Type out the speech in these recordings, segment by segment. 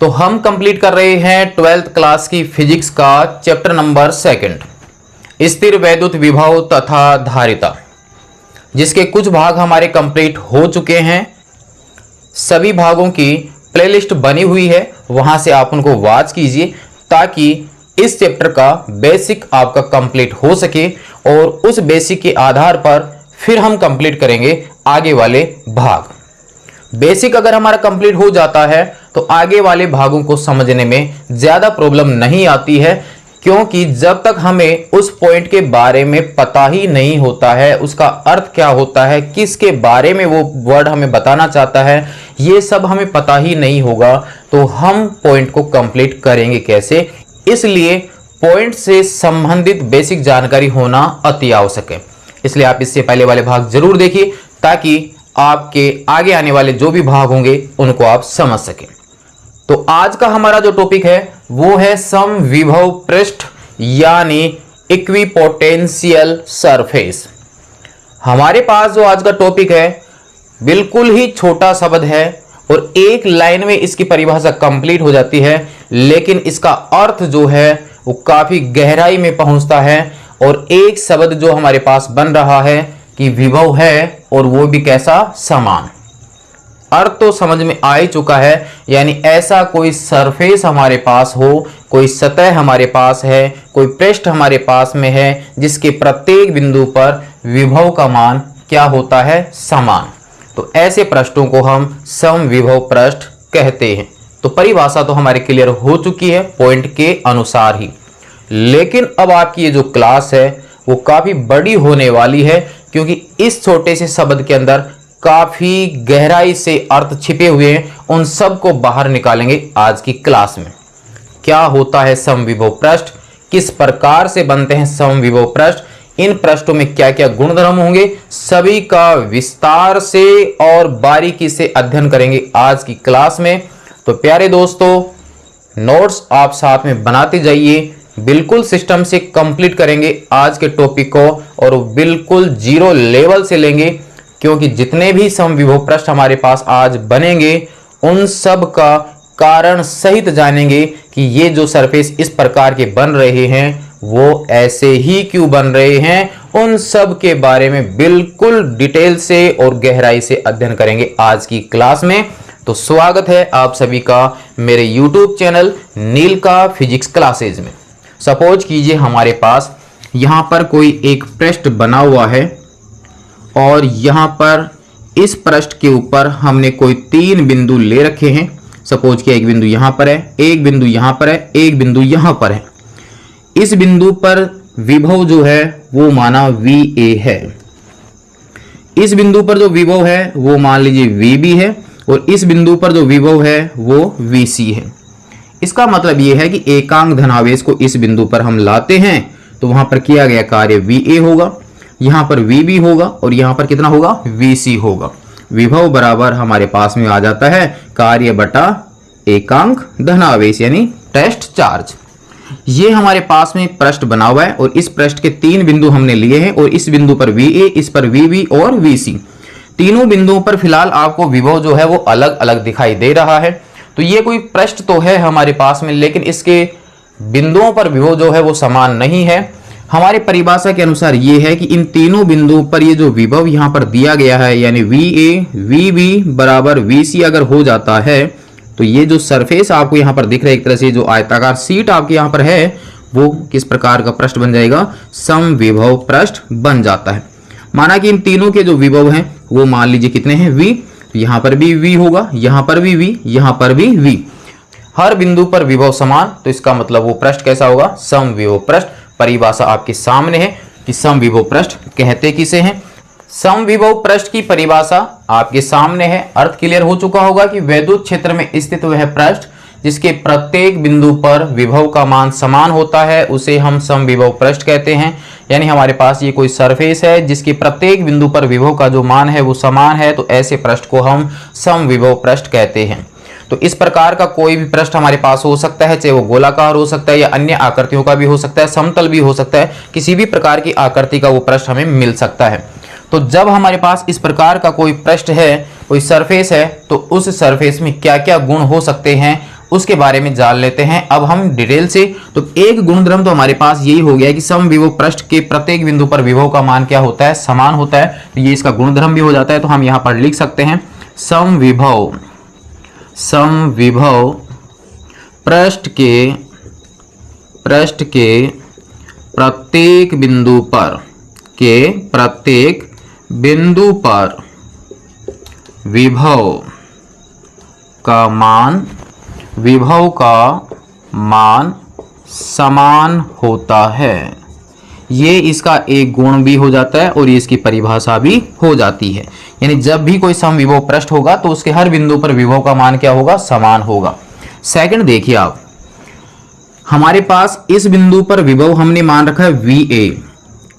तो हम कंप्लीट कर रहे हैं 12th क्लास की फिजिक्स का चैप्टर नंबर 2 स्थिर वैद्युत विभव तथा धारिता, जिसके कुछ भाग हमारे कंप्लीट हो चुके हैं। सभी भागों की प्लेलिस्ट बनी हुई है, वहां से आप उनको वॉच कीजिए ताकि इस चैप्टर का बेसिक आपका कंप्लीट हो सके और उस बेसिक के आधार पर फिर हम कंप्लीट करेंगे आगे वाले भाग। बेसिक अगर हमारा कंप्लीट हो जाता है तो आगे वाले भागों को समझने में ज्यादा प्रॉब्लम नहीं आती है, क्योंकि जब तक हमें उस पॉइंट के बारे में पता ही नहीं होता है, उसका अर्थ क्या होता है, किसके बारे में वो वर्ड हमें बताना चाहता है, ये सब हमें पता ही नहीं होगा तो हम पॉइंट को कंप्लीट करेंगे कैसे। इसलिए पॉइंट से संबंधित बेसिक जानकारी होना अति आवश्यक है। इसलिए आप इससे पहले वाले भाग जरूर देखिए ताकि आपके आगे आने वाले जो भी भाग होंगे उनको आप समझ सकें। तो आज का हमारा जो टॉपिक है वो है समविभव पृष्ठ यानी इक्विपोटेंशियल सरफेस। हमारे पास जो आज का टॉपिक है बिल्कुल ही छोटा शब्द है और एक लाइन में इसकी परिभाषा कंप्लीट हो जाती है, लेकिन इसका अर्थ जो है वो काफी गहराई में पहुंचता है। और एक शब्द जो हमारे पास बन रहा है कि विभव है और वो भी कैसा, समान। अर्थ तो समझ में आ ही चुका है, यानी ऐसा कोई सरफेस हमारे पास हो, कोई सतह हमारे पास है, कोई पृष्ठ हमारे पास में है जिसके प्रत्येक बिंदु पर विभव का मान क्या होता है, समान। तो ऐसे पृष्ठों को हम समविभव पृष्ठ कहते हैं। तो परिभाषा तो हमारी क्लियर हो चुकी है पॉइंट के अनुसार ही, लेकिन अब आपकी ये जो क्लास है वो काफी बड़ी होने वाली है, क्योंकि इस छोटे से शब्द के अंदर काफी गहराई से अर्थ छिपे हुए हैं। उन सब को बाहर निकालेंगे आज की क्लास में। क्या होता है समविभव पृष्ठ, किस प्रकार से बनते हैं समविभव पृष्ठ, इन पृष्ठों में क्या क्या गुणधर्म होंगे, सभी का विस्तार से और बारीकी से अध्ययन करेंगे आज की क्लास में। तो प्यारे दोस्तों, नोट्स आप साथ में बनाते जाइए, बिल्कुल सिस्टम से कंप्लीट करेंगे आज के टॉपिक को और बिल्कुल जीरो लेवल से लेंगे, क्योंकि जितने भी समविभव पृष्ठ हमारे पास आज बनेंगे उन सब का कारण सहित जानेंगे कि ये जो सरफेस इस प्रकार के बन रहे हैं वो ऐसे ही क्यों बन रहे हैं, उन सब के बारे में बिल्कुल डिटेल से और गहराई से अध्ययन करेंगे आज की क्लास में। तो स्वागत है आप सभी का मेरे YouTube चैनल नील का फिजिक्स क्लासेज में। सपोज कीजिए हमारे पास यहाँ पर कोई एक पृष्ठ बना हुआ है और यहाँ पर इस पृष्ठ के ऊपर हमने कोई 3 बिंदु ले रखे हैं। सपोज कि एक बिंदु यहाँ पर है, एक बिंदु यहाँ पर है, एक बिंदु यहाँ पर है। इस बिंदु पर विभव जो है वो माना VA है, इस बिंदु पर जो विभव है वो मान लीजिए VB है और इस बिंदु पर जो विभव है वो VC है। इसका मतलब ये है कि एकांक धनावेश को इस बिंदु पर हम लाते हैं तो वहां पर किया गया कार्य VA होगा, यहां पर VB होगा और यहां पर कितना होगा, VC होगा। विभव बराबर हमारे पास में आ जाता है कार्य बटा एकांक धनावेश यानी टेस्ट चार्ज। ये हमारे पास में पृष्ठ बना हुआ है और इस पृष्ठ के 3 बिंदु हमने लिए हैं और इस बिंदु पर VA, इस पर VB और VC। तीनों बिंदुओं पर फिलहाल आपको विभव जो है वो अलग अलग दिखाई दे रहा है। तो ये कोई पृष्ठ तो है हमारे पास में, लेकिन इसके बिंदुओं पर विभव जो है वो समान नहीं है। हमारी परिभाषा के अनुसार ये है कि इन तीनों बिंदुओं पर ये जो विभव यहाँ पर दिया गया है यानी VA, VB बराबर VC अगर हो जाता है तो ये जो सरफेस आपको यहाँ पर दिख रहा है, एक तरह से जो आयताकार शीट आपके यहाँ पर है, वो किस प्रकार का पृष्ठ बन जाएगा, समविभव पृष्ठ बन जाता है। माना कि इन तीनों के जो विभव हैं वो मान लीजिए कितने हैं, V। यहाँ पर भी V होगा, यहाँ पर भी V, यहाँ पर भी V। हर बिंदु पर विभव समान, तो इसका मतलब वो पृष्ठ कैसा होगा, समविभव पृष्ठ। परिभाषा आपके सामने है कि समविभव पृष्ठ कहते किसे हैं। समविभव पृष्ठ की परिभाषा आपके सामने है। अर्थ क्लियर हो चुका होगा कि वैद्युत क्षेत्र में स्थित वह पृष्ठ जिसके प्रत्येक बिंदु पर विभव का मान समान होता है उसे हम समविभव पृष्ठ कहते हैं। यानी हमारे पास ये कोई सरफेस है जिसके प्रत्येक बिंदु पर विभव का जो मान है वो समान है, तो ऐसे पृष्ठ को हम समविभव पृष्ठ कहते हैं। तो इस प्रकार का कोई भी पृष्ठ हमारे पास हो सकता है, चाहे वो गोलाकार हो सकता है या अन्य आकृतियों का भी हो सकता है, समतल भी हो सकता है, किसी भी प्रकार की आकृति का वो पृष्ठ हमें मिल सकता है। तो जब हमारे पास इस प्रकार का कोई पृष्ठ है, कोई सरफेस है, तो उस सरफेस में क्या क्या गुण हो सकते हैं उसके बारे में जान लेते हैं अब हम डिटेल से। तो एक गुणधर्म तो हमारे पास यही हो गया कि समविभव पृष्ठ के प्रत्येक बिंदु पर विभव का मान क्या होता है, समान होता है। तो ये इसका गुणधर्म भी हो जाता है। तो हम यहां पर लिख सकते हैं समविभव पृष्ठ के प्रत्येक बिंदु पर विभव का मान समान होता है। ये इसका एक गुण भी हो जाता है और ये इसकी परिभाषा भी हो जाती है। यानी जब भी कोई समविभव पृष्ठ होगा तो उसके हर बिंदु पर विभव का मान क्या होगा, समान होगा। सेकंड देखिए आप, हमारे पास इस बिंदु पर विभव हमने मान रखा है VA,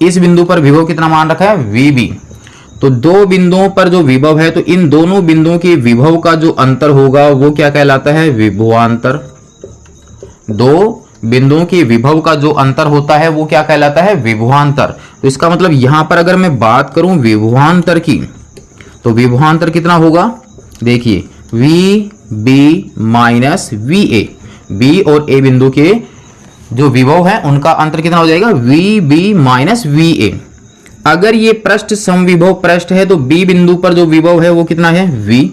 इस बिंदु पर विभव कितना मान रखा है VB। तो दो बिंदुओं पर जो विभव है तो इन दोनों बिंदुओं के विभव का जो अंतर होगा वो क्या कहलाता है, विभवांतर। दो बिंदुओं के विभव का जो अंतर होता है वो क्या कहलाता है, विभवांतर। तो इसका मतलब यहां पर अगर मैं बात करूं विभवांतर की तो विभवांतर कितना होगा, देखिए VB माइनस VA, B और A बिंदु के जो विभव है उनका अंतर कितना हो जाएगा, VB माइनस VA। अगर ये पृष्ठ समविभव पृष्ठ है तो B बिंदु पर जो विभव है वो कितना है, V।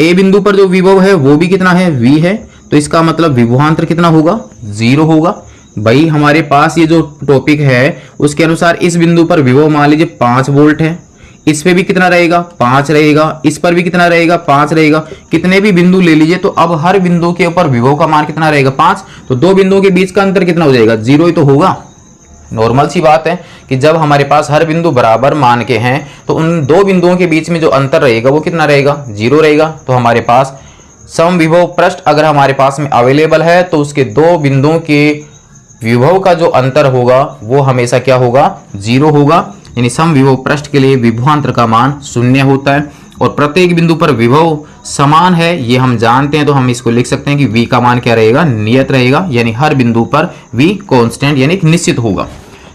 A बिंदु पर जो विभव है वो भी कितना है, V है। तो इसका मतलब विभवांतर कितना होगा, 0 होगा। भाई हमारे पास ये जो टॉपिक है उसके अनुसार इस बिंदु पर विभव मान लीजिए 5 वोल्ट है, इस पे भी कितना रहेगा, 5 रहेगा, इस पर भी कितना रहेगा, 5 रहेगा। कितने भी बिंदु ले लीजिए तो अब हर बिंदु के ऊपर विभव का मान कितना रहेगा, 5। तो दो बिंदुओं के बीच का अंतर कितना हो जाएगा, 0 ही तो होगा। नॉर्मल सी बात है कि जब हमारे पास हर बिंदु बराबर मान के हैं तो उन दो बिंदुओं के बीच में जो अंतर रहेगा वो कितना रहेगा, 0 रहेगा। तो हमारे पास समविभव पृष्ठ अगर हमारे पास में अवेलेबल है तो उसके दो बिंदुओं के विभव का जो अंतर होगा वो हमेशा क्या होगा, 0 होगा। यानी समविभव पृष्ठ के लिए विभवांतर का मान 0 होता है और प्रत्येक बिंदु पर विभव समान है ये हम जानते हैं। तो हम इसको लिख सकते हैं कि V का मान क्या रहेगा, नियत रहेगा। यानी हर बिंदु पर V कांस्टेंट यानी निश्चित होगा।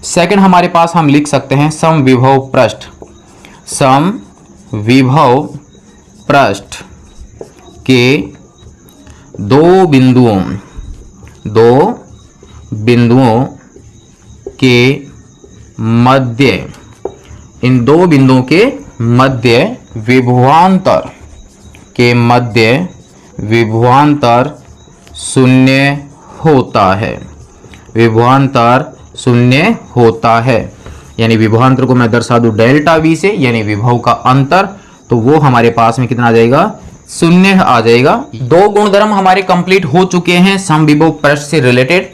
सेकंड हमारे पास हम लिख सकते हैं समविभव पृष्ठ के दो बिंदुओं के मध्य, इन दो बिंदुओं के मध्य विभवांतर 0 होता है। विभवांतर 0 होता है। यानी विभवांतर को मैं दर्शा दूं डेल्टा V से, यानी विभव का अंतर, तो वो हमारे पास में कितना आ जाएगा, 0 आ जाएगा। दो गुणधर्म हमारे कंप्लीट हो चुके हैं समविभव पृष्ठ से रिलेटेड।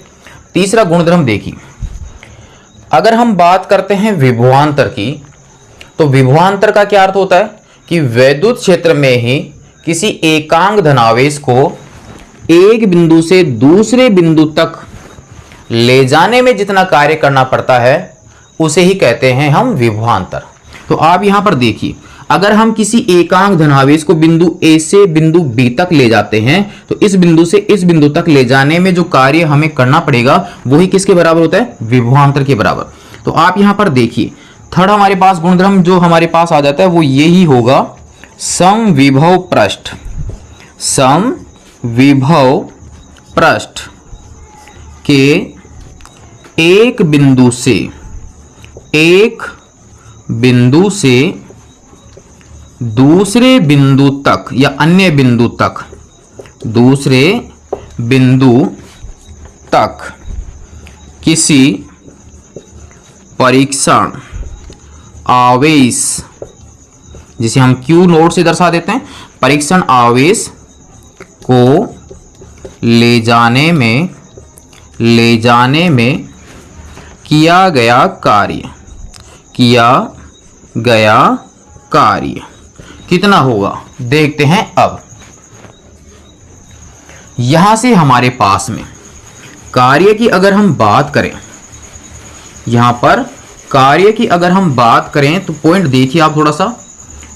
तीसरा गुणधर्म देखिए, अगर हम बात करते हैं विभवांतर की तो विभवांतर का क्या अर्थ होता है कि वैद्युत क्षेत्र में ही किसी एकांक धनावेश को एक बिंदु से दूसरे बिंदु तक ले जाने में जितना कार्य करना पड़ता है उसे ही कहते हैं हम विभवांतर। तो आप यहां पर देखिए, अगर हम किसी एकांक धनावेश को बिंदु A से बिंदु B तक ले जाते हैं तो इस बिंदु से इस बिंदु तक ले जाने में जो कार्य हमें करना पड़ेगा वही किसके बराबर होता है, विभवांतर के बराबर। तो आप यहां पर देखिए, थर्ड हमारे पास गुणधर्म जो हमारे पास आ जाता है वो यही होगा समविभव पृष्ठ के एक बिंदु से दूसरे बिंदु तक या अन्य बिंदु तक, दूसरे बिंदु तक किसी परीक्षण आवेश, जिसे हम Q नोट से दर्शा देते हैं, परीक्षण आवेश को ले जाने में किया गया कार्य कितना होगा, देखते हैं। अब यहां से हमारे पास में कार्य की अगर हम बात करें, यहां पर कार्य की अगर हम बात करें तो पॉइंट देखिए आप थोड़ा सा,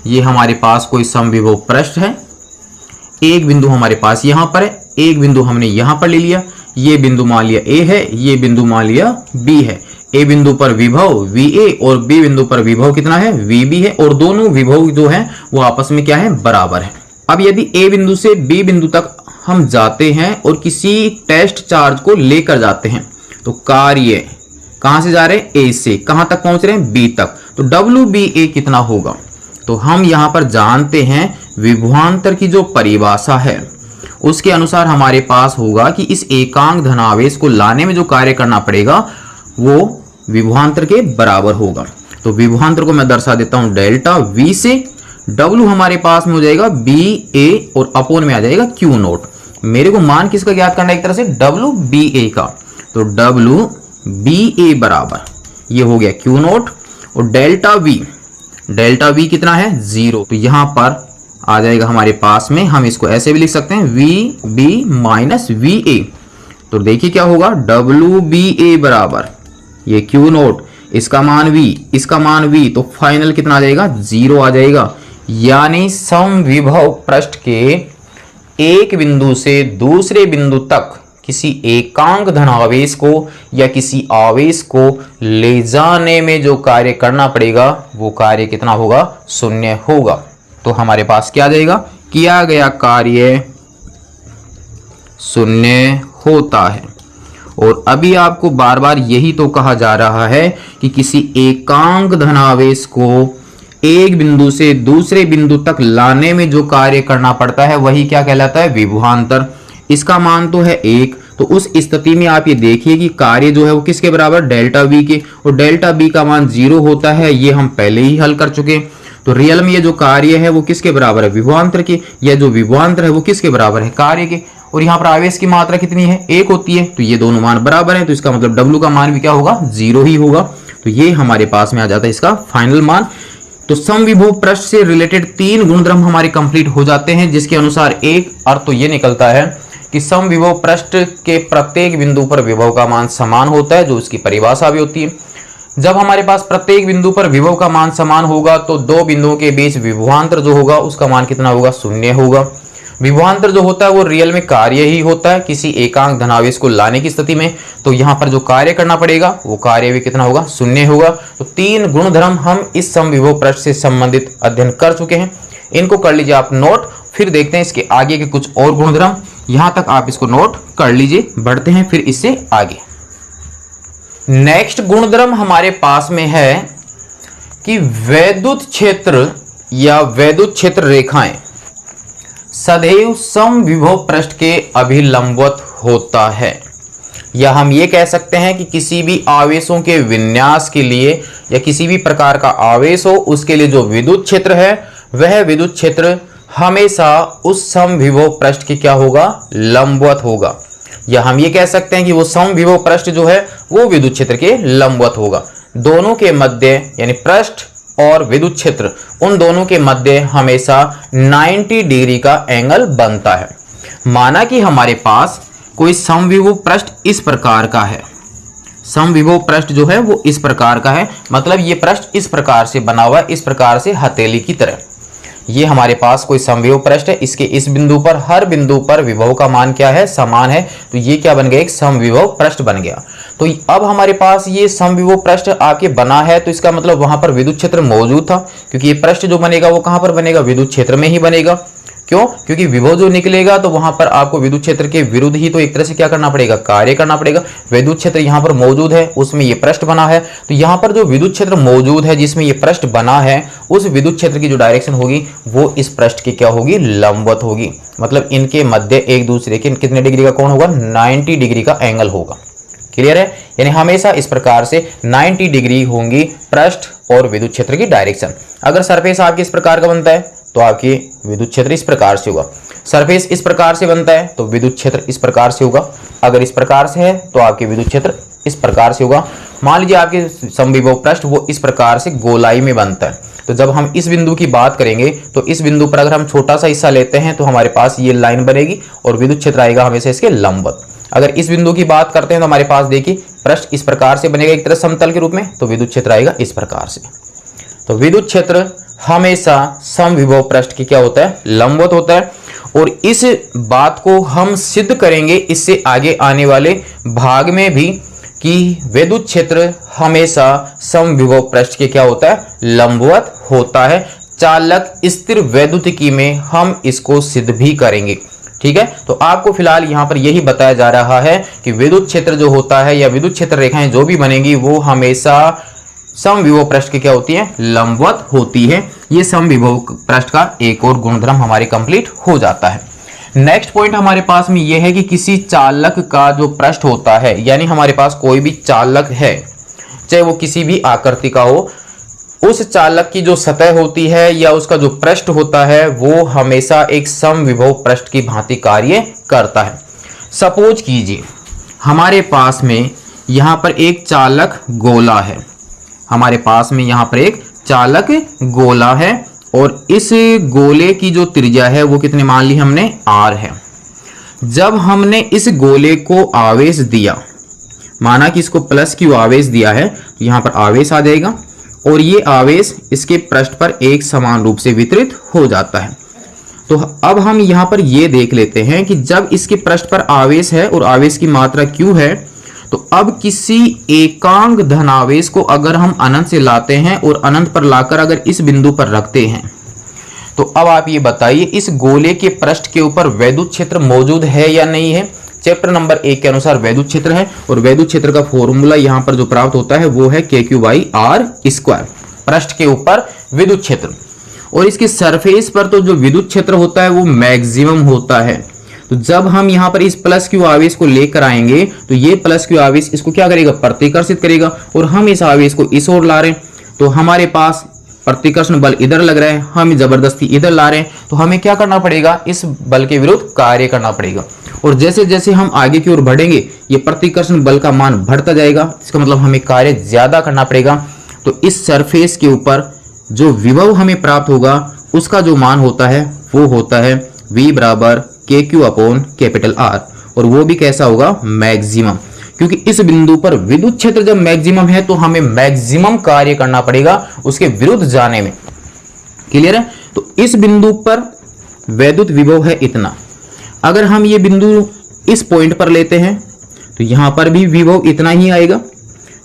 ये हमारे पास कोई समविभव पृष्ठ है, एक बिंदु हमारे पास यहां पर है, एक बिंदु हमने यहां पर ले लिया, ये बिंदु मान लिया A है, ये बिंदु मान लिया B है। A बिंदु पर विभव VA और B बिंदु पर विभव कितना है, VB है, और दोनों विभव जो है वो आपस में क्या है, बराबर है। अब यदि ए बिंदु से बी बिंदु तक हम जाते हैं और किसी टेस्ट चार्ज को लेकर जाते हैं, तो कार्य कहां से जा रहे हैं, ए से कहां तक पहुंच रहे हैं, बी तक, तो WBA कितना होगा। तो हम यहां पर जानते हैं विभवांतर की जो परिभाषा है उसके अनुसार हमारे पास होगा कि इस एकांक धनावेश को लाने में जो कार्य करना पड़ेगा वो विभवांतर के बराबर होगा। तो विभवांतर को मैं दर्शा देता हूं डेल्टा V से, W हमारे पास में हो जाएगा BA और अपोन में आ जाएगा Q नोट। मेरे को मान किसका ज्ञात करना है, एक तरह से WBA का, तो WBA बराबर ये हो गया Q नोट और डेल्टा V कितना है 0, तो यहां पर आ जाएगा हमारे पास में, हम इसको ऐसे भी लिख सकते हैं VB माइनस VA। तो देखिए क्या होगा, WBA बराबर ये Q नोट, इसका मान V, इसका मान V, तो फाइनल कितना आ जाएगा 0 आ जाएगा। यानी समविभव पृष्ठ के एक बिंदु से दूसरे बिंदु तक किसी एकांक धनावेश को या किसी आवेश को ले जाने में जो कार्य करना पड़ेगा वो कार्य कितना होगा, 0 होगा। तो हमारे पास क्या आ जाएगा, किया गया कार्य 0 होता है। और अभी आपको बार बार यही तो कहा जा रहा है कि किसी एकांक धनावेश को एक बिंदु से दूसरे बिंदु तक लाने में जो कार्य करना पड़ता है वही क्या कहलाता है, विभवांतर। इसका मान तो है 1, तो उस स्थिति में आप ये देखिए कि कार्य जो है वो किसके बराबर, डेल्टा V के, और डेल्टा B का मान 0 होता है, ये हम पहले ही हल कर चुके। तो रियल में ये जो कार्य है वो किसके बराबर है, विभवांतर के, या जो विभवांतर है वो किसके बराबर है, कार्य के। और यहाँ पर आवेश की मात्रा कितनी है, 1 होती है, तो ये दोनों मान बराबर है, तो इसका मतलब W का मान भी क्या होगा, 0 ही होगा। तो ये हमारे पास में आ जाता है इसका फाइनल मान। तो समविभव पृष्ठ से रिलेटेड 3 गुणधर्म हमारे कंप्लीट हो जाते हैं, जिसके अनुसार एक अर्थ तो ये निकलता है कि समविभव पृष्ठ के प्रत्येक बिंदु पर विभव का मान समान होता है, जो उसकी परिभाषा भी होती है। जब हमारे पास प्रत्येक बिंदु पर विभव का मान समान होगा तो दो बिंदुओं के बीच विभवांतर जो होगा उसका मान कितना होगा, 0 होगा। विभवांतर जो होता है वो रियल में कार्य ही होता है किसी एकांक धनावेश को लाने की स्थिति में, तो यहाँ पर जो कार्य करना पड़ेगा वो कार्य भी कितना होगा, 0 होगा। तो 3 गुणधर्म हम इस समविभव पृष्ठ से संबंधित अध्ययन कर चुके हैं, इनको कर लीजिए आप नोट। फिर देखते हैं इसके आगे के कुछ और गुणधर्म, यहां तक आप इसको नोट कर लीजिए। बढ़ते हैं फिर इससे आगे। नेक्स्ट गुणधर्म हमारे पास में है कि वैद्युत क्षेत्र या वैद्युत क्षेत्र रेखाएं सदैव समविभव पृष्ठ के अभिलंबवत होता है, या हम ये कह सकते हैं कि किसी भी आवेशों के विन्यास के लिए या किसी भी प्रकार का आवेश हो उसके लिए जो विद्युत क्षेत्र है वह विद्युत क्षेत्र हमेशा उस समविभव पृष्ठ के क्या होगा, लंबवत होगा। या हम ये कह सकते हैं कि वो समविभव पृष्ठ जो है वो विद्युत क्षेत्र के लंबवत होगा। दोनों के मध्य यानी पृष्ठ और विद्युत क्षेत्र, उन दोनों के मध्य हमेशा 90 डिग्री का एंगल बनता है। माना कि हमारे पास कोई समविभव पृष्ठ इस प्रकार का है, समविभव पृष्ठ जो है वो इस प्रकार का है, मतलब ये पृष्ठ इस प्रकार से बना हुआ है, इस प्रकार से हथेली की तरह। ये हमारे पास कोई समविभव पृष्ठ है, इसके इस बिंदु पर हर बिंदु पर विभव का मान क्या है, समान है, तो ये क्या बन गया, एक समविभव पृष्ठ बन गया। तो अब हमारे पास ये समविभव पृष्ठ आपके बना है, तो इसका मतलब वहां पर विद्युत क्षेत्र मौजूद था, क्योंकि ये पृष्ठ जो बनेगा वो कहां पर बनेगा, विद्युत क्षेत्र में ही बनेगा। क्यों, क्योंकि विभव जो निकलेगा तो वहां पर आपको विद्युत क्षेत्र के विरुद्ध ही तो एक तरह से क्या करना पड़ेगा, कार्य करना पड़ेगा। विद्युत क्षेत्र यहाँ पर मौजूद है, उसमें ये पृष्ठ बना है, तो यहाँ पर जो विद्युत क्षेत्र मौजूद है जिसमें ये पृष्ठ बना है उस विद्युत क्षेत्र की जो डायरेक्शन होगी वो इस पृष्ठ की क्या होगी, लंबवत होगी। मतलब इनके मध्य एक दूसरे के कितने डिग्री का कोण होगा, 90 डिग्री का एंगल होगा। क्लियर है, यानी हमेशा इस प्रकार से 90 डिग्री होंगी पृष्ठ और विद्युत क्षेत्र की डायरेक्शन। अगर सरफेस आपके इस प्रकार का बनता है तो आपकी विद्युत क्षेत्र इस प्रकार से होगा, सरफेस इस प्रकार से बनता है तो विद्युत क्षेत्र इस प्रकार से होगा, अगर इस प्रकार से है तो आपके विद्युत क्षेत्र इस प्रकार से होगा। मान लीजिए आपके समविभव पृष्ठ वो इस प्रकार से गोलाई में बनता है, तो जब हम इस बिंदु की बात करेंगे तो इस बिंदु पर अगर हम छोटा सा हिस्सा लेते हैं तो हमारे पास ये लाइन बनेगी और विद्युत क्षेत्र आएगा हमेशा इसके लंबवत। अगर इस बिंदु की बात करते हैं तो हमारे पास देखिए पृष्ठ इस प्रकार से बनेगा एक तरह समतल के रूप में, तो विद्युत क्षेत्र आएगा इस प्रकार से। तो विद्युत क्षेत्र हमेशा समविभव पृष्ठ की क्या होता है, लंबवत होता है। और इस बात को हम सिद्ध करेंगे इससे आगे आने वाले भाग में भी कि विद्युत क्षेत्र हमेशा समविभव पृष्ठ के क्या होता है, लंबवत होता है, चालक स्थिर वैद्युतिकी में हम इसको सिद्ध भी करेंगे। ठीक है, तो आपको फिलहाल यहाँ पर यही बताया जा रहा है कि विद्युत क्षेत्र जो होता है या विद्युत क्षेत्र रेखाएं जो भी बनेंगी वो हमेशा समविभव पृष्ठ की क्या होती है, लंबवत होती है। ये समविभव पृष्ठ का एक और गुणधर्म हमारे कंप्लीट हो जाता है। नेक्स्ट पॉइंट हमारे पास में यह है कि किसी चालक का जो पृष्ठ होता है, यानी हमारे पास कोई भी चालक है, चाहे वो किसी भी आकृति का हो, उस चालक की जो सतह होती है या उसका जो पृष्ठ होता है वो हमेशा एक समविभव पृष्ठ की भांति कार्य करता है। सपोज कीजिए हमारे पास में यहाँ पर एक चालक गोला है, हमारे पास में यहाँ पर एक चालक गोला है और इस गोले की जो त्रिज्या है वो कितने मान ली हमने, r है। जब हमने इस गोले को आवेश दिया, माना कि इसको प्लस क्यू आवेश दिया है, तो यहाँ पर आवेश आ जाएगा और ये आवेश इसके पृष्ठ पर एक समान रूप से वितरित हो जाता है। तो अब हम यहाँ पर ये देख लेते हैं कि जब इसके पृष्ठ पर आवेश है और आवेश की मात्रा q है, तो अब किसी एकांक धनावेश को अगर हम अनंत से लाते हैं और अनंत पर लाकर अगर इस बिंदु पर रखते हैं, तो अब आप ये बताइए इस गोले के पृष्ठ के ऊपर वैद्युत क्षेत्र मौजूद है या नहीं है। चैप्टर नंबर 1 के अनुसार वैद्युत क्षेत्र है और वैद्युत क्षेत्र का फॉर्मूला यहाँ पर जो प्राप्त होता है वो है KQ/R², पृष्ठ के ऊपर विद्युत क्षेत्र। और इसके सरफेस पर तो जो विद्युत क्षेत्र होता है वो मैक्सिमम होता है। तो जब हम यहाँ पर इस प्लस क्यू आवेश को लेकर आएंगे तो ये प्लस क्यू आवेश इसको क्या करेगा, प्रतिकर्षित करेगा, और हम इस आवेश को इस ओर ला रहे हैं, तो हमारे पास प्रतिकर्षण बल इधर लग रहा है, हम जबरदस्ती इधर ला रहे हैं, तो हमें क्या करना पड़ेगा, इस बल के विरुद्ध कार्य करना पड़ेगा। और जैसे जैसे हम आगे की ओर बढ़ेंगे ये प्रतिकर्षण बल का मान बढ़ता जाएगा, इसका मतलब हमें कार्य ज्यादा करना पड़ेगा। तो इस सरफेस के ऊपर जो विभव हमें प्राप्त होगा उसका जो मान होता है वो होता है V बराबर KQ/R, और वो भी कैसा होगा, मैक्सिमम, क्योंकि इस बिंदु पर विद्युत क्षेत्र जब मैक्सिमम है तो हमें मैक्सिमम कार्य करना पड़ेगा उसके विरुद्ध जाने में। क्लियर है। तो इस बिंदु पर वैद्युत विभव है इतना, अगर हम ये बिंदु इस पॉइंट पर लेते हैं तो यहां पर भी विभव इतना ही आएगा,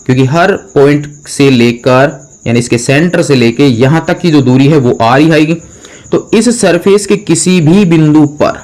क्योंकि हर पॉइंट से लेकर यानी इसके सेंटर से लेकर यहां तक की जो दूरी है वो r ही आएगी। तो इस सरफेस के किसी भी बिंदु पर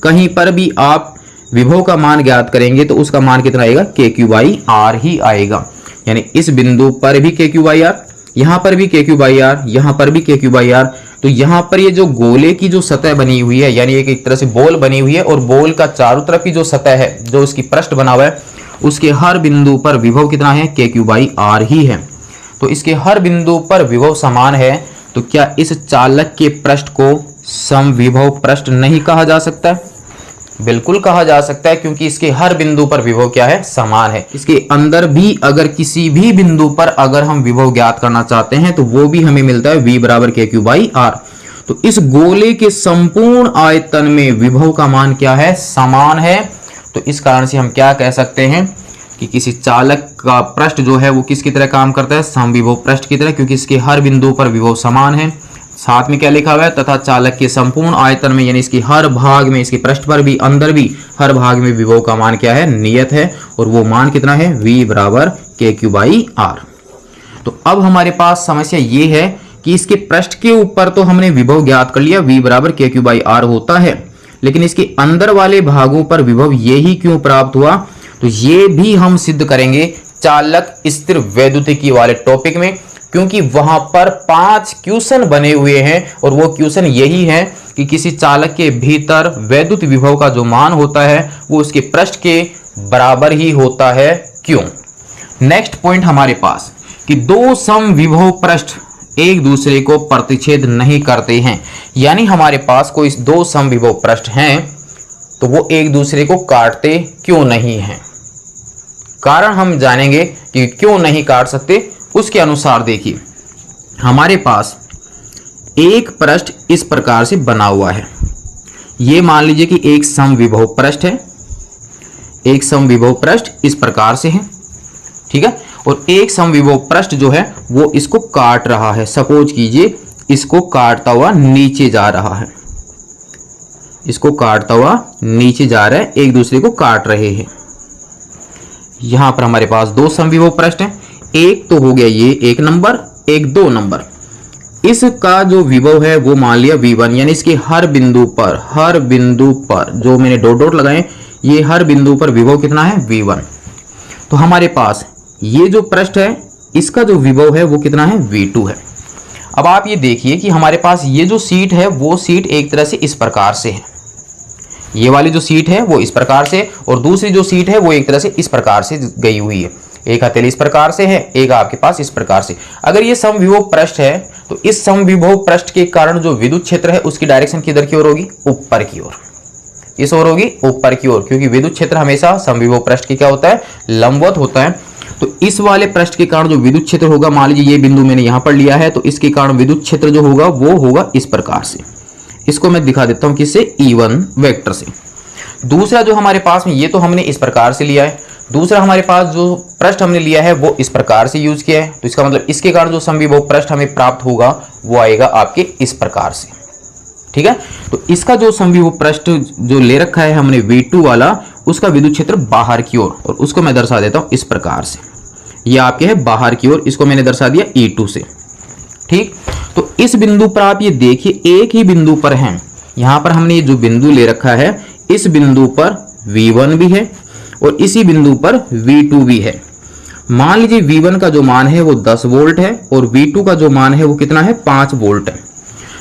कहीं पर भी आप विभव का मान ज्ञात करेंगे तो उसका मान कितना आएगा, KQ/R ही आएगा। यानी इस बिंदु पर भी KQ/R, यहां पर भी KQ/R, यहां पर भी KQ/R। तो यहां पर ये जो गोले की जो सतह बनी हुई है, यानी एक तरह से बॉल बनी हुई है, और बॉल का चारों तरफ की जो सतह है, जो उसकी पृष्ठ बना हुआ है, उसके हर बिंदु पर विभव कितना है, KQ/R ही है। तो इसके हर बिंदु पर विभव समान है, तो क्या इस चालक के पृष्ठ को समविभव पृष्ठ नहीं कहा जा सकता है? बिल्कुल कहा जा सकता है, क्योंकि इसके हर बिंदु पर विभव क्या है, समान है। इसके अंदर भी अगर किसी भी बिंदु पर अगर हम विभव ज्ञात करना चाहते हैं तो वो भी हमें मिलता है V बराबर KQ/R। तो इस गोले के संपूर्ण आयतन में विभव का मान क्या है, समान है। तो इस कारण से हम क्या कह सकते हैं कि किसी चालक का पृष्ठ जो है वो किसकी तरह काम करता है, समविभव पृष्ठ की तरह, क्योंकि इसके हर बिंदु पर विभव समान है। साथ में क्या लिखा हुआ है, तथा चालक के संपूर्ण आयतन में यानी इसकी हर भाग में, इसके पृष्ठ पर भी, अंदर भी, हर भाग में विभव का मान क्या है, नियत है, और वो मान कितना है, V बराबर KQ/R। तो अब हमारे पास समस्या ये है कि इसके पृष्ठ के ऊपर तो हमने विभव ज्ञात कर लिया, V बराबर KQ/R होता है, लेकिन इसके अंदर वाले भागों पर विभव ये ही क्यों प्राप्त हुआ, तो ये भी हम सिद्ध करेंगे चालक स्थिर वैद्युतिकी वाले टॉपिक में, क्योंकि वहां पर 5 क्वेश्चन बने हुए हैं और वो क्वेश्चन यही है कि किसी चालक के भीतर वैद्युत विभव का जो मान होता है वो उसके पृष्ठ के बराबर ही होता है, क्यों। नेक्स्ट पॉइंट हमारे पास कि दो समविभव पृष्ठ एक दूसरे को प्रतिच्छेद नहीं करते हैं, यानी हमारे पास कोई दो समविभव पृष्ठ हैं तो वो एक दूसरे को काटते क्यों नहीं हैं। कारण हम जानेंगे कि क्यों नहीं काट सकते। उसके अनुसार देखिए, हमारे पास एक पृष्ठ इस प्रकार से बना हुआ है, ये मान लीजिए कि एक समविभव पृष्ठ है, एक समविभव पृष्ठ इस प्रकार से है, ठीक है, और एक समविभव पृष्ठ जो है वो इसको काट रहा है। सपोज कीजिए इसको काटता हुआ नीचे जा रहा है, इसको काटता हुआ नीचे जा रहा है, एक दूसरे को काट रहे हैं। यहां पर हमारे पास दो समविभव पृष्ठ हैं, एक तो हो गया ये 1 नंबर, एक 2 नंबर। इसका जो विभव है वो मान लिया v1, यानी इसके हर बिंदु पर जो मैंने डॉट डॉट लगाए, ये हर बिंदु पर विभव कितना है v1। तो हमारे पास ये जो पृष्ठ है इसका जो विभव है वो कितना है v2 है। अब आप ये देखिए कि हमारे पास ये जो सीट है वो सीट एक तरह से इस प्रकार से है, ये वाली जो सीट है वो इस प्रकार से, और दूसरी जो सीट है वो एक तरह से इस प्रकार से गई हुई है। एक हथेली इस प्रकार से है, एक आपके पास इस प्रकार से। अगर ये समविभव पृष्ठ है तो इस समविभव पृष्ठ के कारण जो विद्युत क्षेत्र है उसकी डायरेक्शन किधर की ओर होगी, ऊपर की ओर, इस ओर होगी, ऊपर की ओर, क्योंकि विद्युत क्षेत्र हमेशा समविभव पृष्ठ की क्या होता है, लंबवत होता है। तो इस वाले पृष्ठ के कारण जो विद्युत क्षेत्र होगा, मान लीजिए ये बिंदु मैंने यहां पर लिया है, तो इसके कारण विद्युत क्षेत्र जो होगा वो होगा इस प्रकार से। इसको मैं दिखा देता हूं किससे, E1 वेक्टर से। दूसरा जो हमारे पास में, ये तो हमने इस प्रकार से लिया है, दूसरा हमारे पास जो पृष्ठ हमने लिया है वो इस प्रकार से यूज किया है, तो इसका मतलब इसके कारण जो समविभव पृष्ठ हमें प्राप्त होगा वो आएगा आपके इस प्रकार से। ठीक है, तो इसका जो समविभव पृष्ठ जो ले रखा है हमने v2 वाला, उसका विद्युत क्षेत्र बाहर की ओर, और उसको मैं दर्शा देता हूं इस प्रकार से। ये आपके है बाहर की ओर, इसको मैंने दर्शा दिया E2 से। ठीक, तो इस बिंदु पर आप ये देखिए, एक ही बिंदु पर हैं, यहां पर हमने जो बिंदु ले रखा है इस बिंदु पर v1 भी है और इसी बिंदु पर v2 भी है। मान लीजिए v1 का जो मान है वो 10 वोल्ट है और v2 का जो मान है वो कितना है, 5 वोल्ट है।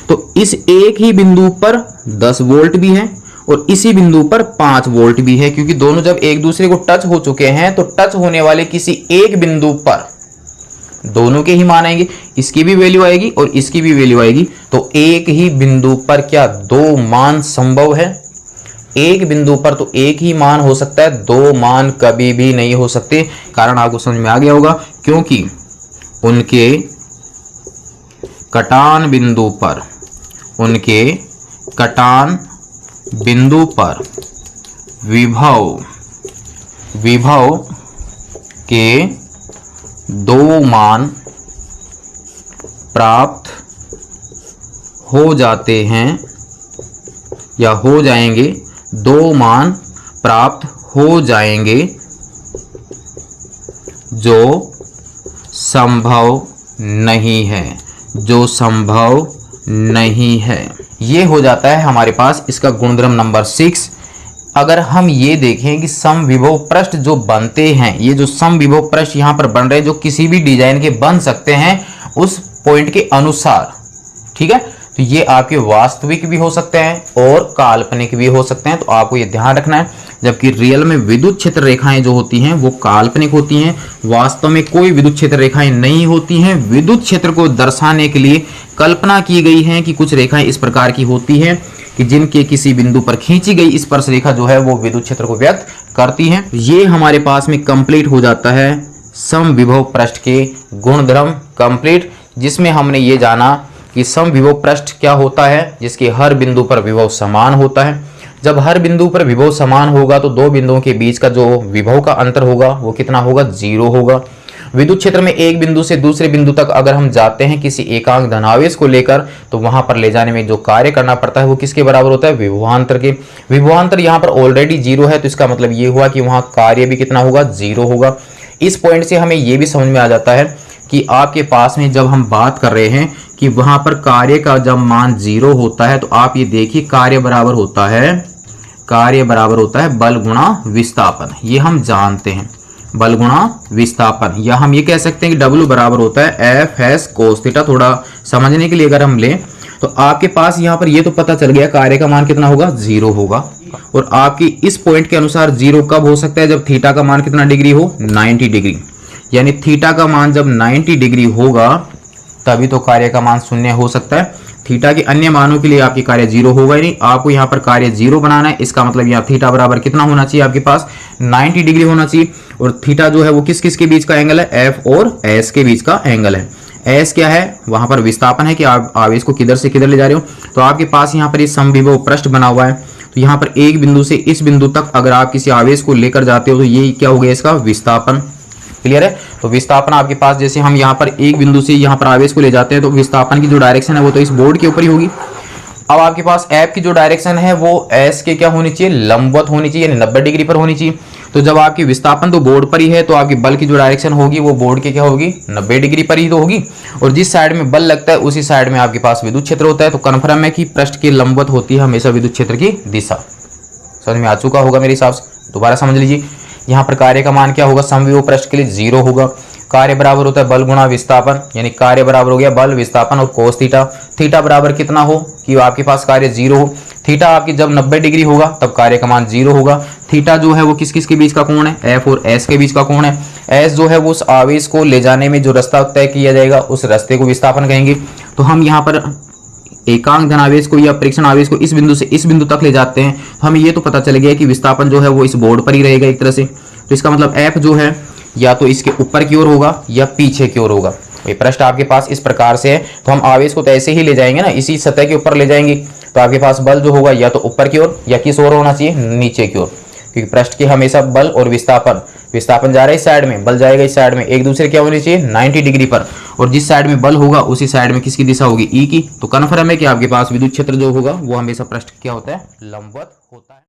तो इस एक ही बिंदु पर 10 वोल्ट भी है और इसी बिंदु पर 5 वोल्ट भी है, क्योंकि दोनों जब एक दूसरे को टच हो चुके हैं तो टच होने वाले किसी एक बिंदु पर दोनों के ही मान आएंगे, इसकी भी वैल्यू आएगी और इसकी भी वैल्यू आएगी। तो एक ही बिंदु पर क्या दो मान संभव है, एक बिंदु पर तो एक ही मान हो सकता है, दो मान कभी भी नहीं हो सकते। कारण आपको समझ में आ गया होगा, क्योंकि उनके कटान बिंदु पर, उनके कटान बिंदु पर विभव के दो मान प्राप्त हो जाते हैं या हो जाएंगे, दो मान प्राप्त हो जाएंगे जो संभव नहीं है, जो संभव नहीं है। ये हो जाता है हमारे पास इसका गुणधर्म नंबर 6। अगर हम ये देखें कि समविभव पृष्ठ जो बनते हैं, ये जो समविभव पृष्ठ यहाँ पर बन रहे हैं जो किसी भी डिजाइन के बन सकते हैं उस पॉइंट के अनुसार, ठीक है, तो ये आपके वास्तविक भी हो सकते हैं और काल्पनिक भी हो सकते हैं। तो आपको ये ध्यान रखना है, जबकि रियल में विद्युत क्षेत्र रेखाएं जो होती हैं वो काल्पनिक होती हैं, वास्तव में कोई विद्युत क्षेत्र रेखाएं नहीं होती हैं। विद्युत क्षेत्र को दर्शाने के लिए कल्पना की गई है कि कुछ रेखाएं इस प्रकार की होती हैं कि जिनके किसी बिंदु पर खींची गई स्पर्श रेखा जो है वो विद्युत क्षेत्र को व्यक्त करती है। ये हमारे पास में कंप्लीट हो जाता है समविभव पृष्ठ के गुणधर्म कंप्लीट, जिसमें हमने ये जाना कि समविभव पृष्ठ क्या होता है, जिसके हर बिंदु पर विभव समान होता है। जब हर बिंदु पर विभव समान होगा तो दो बिंदुओं के बीच का जो विभव का अंतर होगा वो कितना होगा, 0 होगा। विद्युत क्षेत्र में एक बिंदु से दूसरे बिंदु तक अगर हम जाते हैं किसी एकांक धनावेश को लेकर, तो वहां पर ले जाने में जो कार्य करना पड़ता है वो किसके बराबर होता है, विभवांतर के। विभवांतर यहाँ पर ऑलरेडी 0 है, तो इसका मतलब ये हुआ कि वहां कार्य भी कितना होगा, 0 होगा। इस पॉइंट से हमें ये भी समझ में आ जाता है कि आपके पास में जब हम बात कर रहे हैं कि वहां पर कार्य का जब मान 0 होता है, तो आप ये देखिए कार्य बराबर होता है बल गुणा विस्थापन। ये हम जानते हैं, बल गुणा विस्थापन, या हम ये कह सकते हैं कि W बराबर होता है Fs cos थीटा। थोड़ा समझने के लिए अगर हम लें तो आपके पास यहाँ पर ये तो पता चल गया कार्य का मान कितना होगा, 0 होगा। और आपकी इस पॉइंट के अनुसार 0 कब हो सकता है, जब थीटा का मान कितना डिग्री हो, 90 डिग्री। यानी थीटा का मान जब 90 डिग्री होगा तभी तो कार्य का मान 0 हो सकता है। थीटा के अन्य मानों के लिए आपकी कार्य 0 होगा ही नहीं। आपको यहाँ पर कार्य 0 बनाना है, इसका मतलब यहाँ थीटा बराबर कितना होना चाहिए, आपके पास 90 डिग्री होना चाहिए। और थीटा जो है वो किस किस के बीच का एंगल है, F और S के बीच का एंगल है। S क्या है, वहां पर विस्थापन है कि आप आवेश को किधर से किधर ले जा रहे हो। तो आपके पास यहाँ पर ये समविभव पृष्ठ बना हुआ है, तो यहाँ पर एक बिंदु से इस बिंदु तक अगर आप किसी आवेश को लेकर जाते हो तो ये क्या हो गया, इसका विस्थापन। क्लियर है। तो विस्थापन आपके पास, जैसे हम यहाँ पर एक बिंदु से यहाँ पर आवेश को ले जाते हैं तो विस्थापन की जो डायरेक्शन है वो तो इस बोर्ड के ऊपर ही होगी। अब आपके पास ऐप की जो डायरेक्शन है वो एस के क्या होनी चाहिए, लंबवत होनी चाहिए, यानी 90 डिग्री पर होनी चाहिए। तो जब आपकी विस्थापन तो बोर्ड पर ही है तो आपकी बल की जो डायरेक्शन होगी वो बोर्ड के क्या होगी, 90 डिग्री पर ही तो होगी। और जिस साइड में बल लगता है उसी साइड में आपके पास विद्युत क्षेत्र होता है। तो कन्फर्म है कि पृष्ठ की लंबवत होती है हमेशा विद्युत क्षेत्र की दिशा। समझ में आ चुका होगा मेरे हिसाब से, दोबारा समझ लीजिए। यहाँ पर कार्य का मान क्या होगा, समविभव पृष्ठ के लिए 0 होगा। कार्य बराबर होता है बल गुणा विस्थापन, यानी कार्य बराबर हो गया बल विस्थापन और कोस थीटा। थीटा बराबर कितना हो कि आपके पास कार्य 0 हो। थीटा आपकी जब 90 डिग्री होगा तब कार्य का मान 0 होगा। थीटा जो है वो किस किस के बीच का कोण है, एफ और एस के बीच का कोण है। एस जो है वो उस आवेश को ले जाने में जो रास्ता तय किया जाएगा उस रास्ते को विस्थापन कहेंगे। तो हम यहाँ पर एकांक धनावेश को या परीक्षण आवेश को इस बिंदु से इस बिंदु तक ले जाते हैं तो हमें ये तो पता चल गया कि विस्थापन जो है वो इस बोर्ड पर ही रहेगा एक तरह से। तो इसका मतलब एफ जो है या तो इसके ऊपर की ओर होगा या पीछे की ओर होगा। ये पृष्ठ आपके पास इस प्रकार से है तो हम आवेश को तो ऐसे ही ले जाएंगे ना, इसी सतह के ऊपर ले जाएंगे। तो आपके पास बल जो होगा या तो ऊपर की ओर या किस ओर होना चाहिए, नीचे की ओर, क्योंकि पृष्ठ के हमेशा बल और विस्थापन जा रहा है इस साइड में, बल जाएगा इस साइड में, एक दूसरे क्या होनी चाहिए 90 डिग्री पर। और जिस साइड में बल होगा उसी साइड में किसकी दिशा होगी, ई की। तो कन्फर्म है कि आपके पास विद्युत क्षेत्र जो होगा वो हमेशा पृष्ठ क्या होता है, लंबवत होता है।